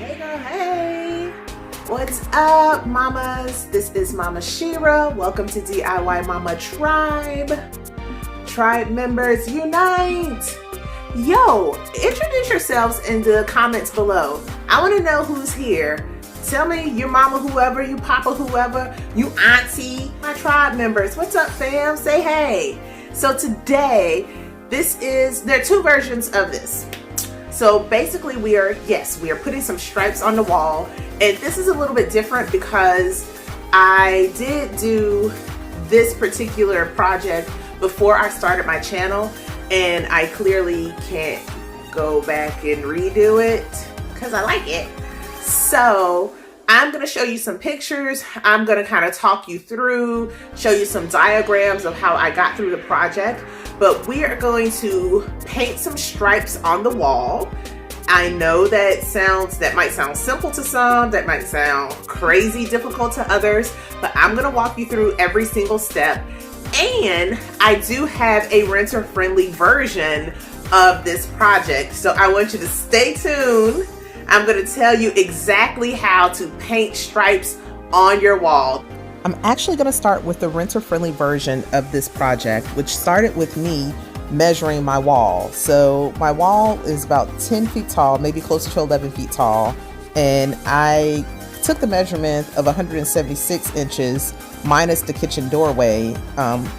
Hey girl, hey! What's up, mamas? This is Mama Shira. Welcome to DIY Mama Tribe. Tribe members unite! Yo, introduce yourselves in the comments below. I want to know who's here. Tell me your mama, whoever, you papa, whoever, you auntie, my tribe members. What's up, fam? Say hey. So today, there are two versions of this. So basically we are putting some stripes on the wall, and this is a little bit different because I did do this particular project before I started my channel, and I clearly can't go back and redo it because I like it. So I'm going to show you some pictures. I'm going to kind of talk you through, show you some diagrams of how I got through the project. But we are going to paint some stripes on the wall. I know that might sound simple to some, that might sound crazy difficult to others, but I'm going to walk you through every single step. And I do have a renter-friendly version of this project, so I want you to stay tuned. I'm going to tell you exactly how to paint stripes on your wall. I'm actually going to start with the renter-friendly version of this project, which started with me measuring my wall. So my wall is about 10 feet tall, maybe closer to 11 feet tall, and I took the measurement of 176 inches minus the kitchen doorway,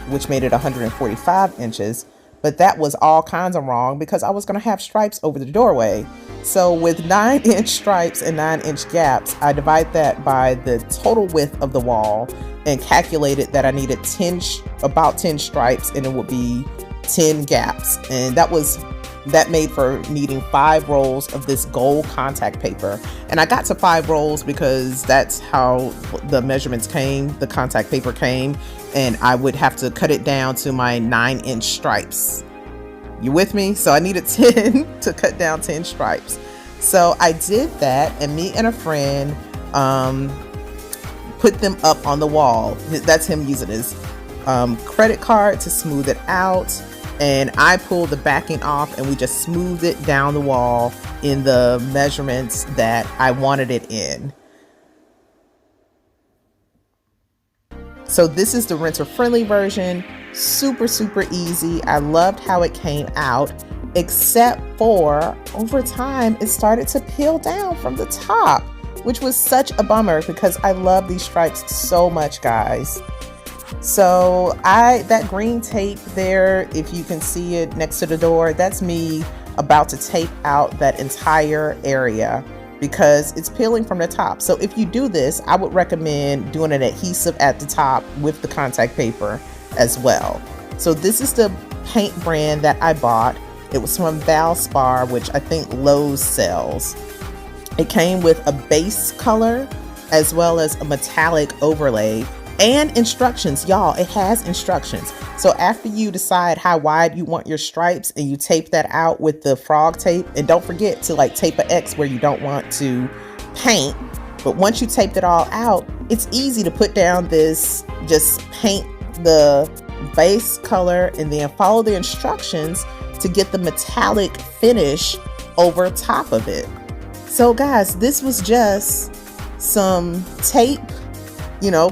which made it 145 inches. But that was all kinds of wrong because I was going to have stripes over the doorway. So with 9-inch stripes and 9-inch gaps, I divide that by the total width of the wall and calculated that I needed about 10 stripes, and it would be 10 gaps. And that made for needing 5 rolls of this gold contact paper. And I got to 5 rolls because that's how the measurements came, the contact paper came, and I would have to cut it down to my 9-inch stripes. You with me? So I needed 10 to cut down 10 stripes. So I did that, and me and a friend put them up on the wall. That's him using his credit card to smooth it out. And I pulled the backing off, and we just smoothed it down the wall in the measurements that I wanted it in. So this is the renter-friendly version. Super, super easy. I loved how it came out, except for over time, it started to peel down from the top, which was such a bummer because I love these stripes so much, guys. So that green tape there, if you can see it next to the door, that's me about to tape out that entire area because it's peeling from the top. So if you do this, I would recommend doing an adhesive at the top with the contact paper as well. So this is the paint brand that I bought. It was from Valspar, which I think Lowe's sells. It came with a base color as well as a metallic overlay and instructions. Y'all, it has instructions. So after you decide how wide you want your stripes and you tape that out with the frog tape, and don't forget to tape an X where you don't want to paint. But once you taped it all out, it's easy to put down this, just paint the base color and then follow the instructions to get the metallic finish over top of it. So guys, this was just some tape,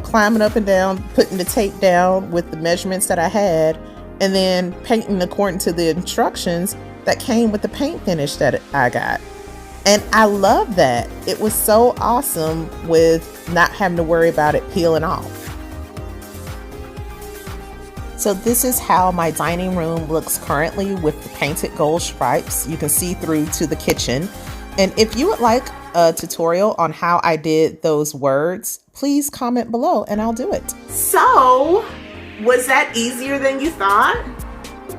climbing up and down, putting the tape down with the measurements that I had, and then painting according to the instructions that came with the paint finish that I got. And I love that. It was so awesome with not having to worry about it peeling off. So this is how my dining room looks currently with the painted gold stripes. You can see through to the kitchen. And if you would like a tutorial on how I did those words, please comment below and I'll do it. So, was that easier than you thought?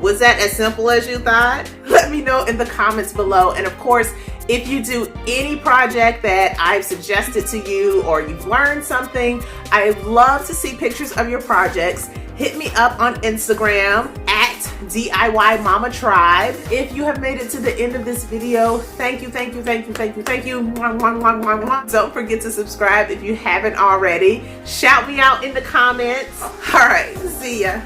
Was that as simple as you thought? Let me know in the comments below. And of course, if you do any project that I've suggested to you or you've learned something, I'd love to see pictures of your projects. Hit me up on Instagram at DIY Mama Tribe. If you have made it to the end of this video, thank you, thank you, thank you, thank you, thank you. Don't forget to subscribe if you haven't already. Shout me out in the comments. All right, see ya.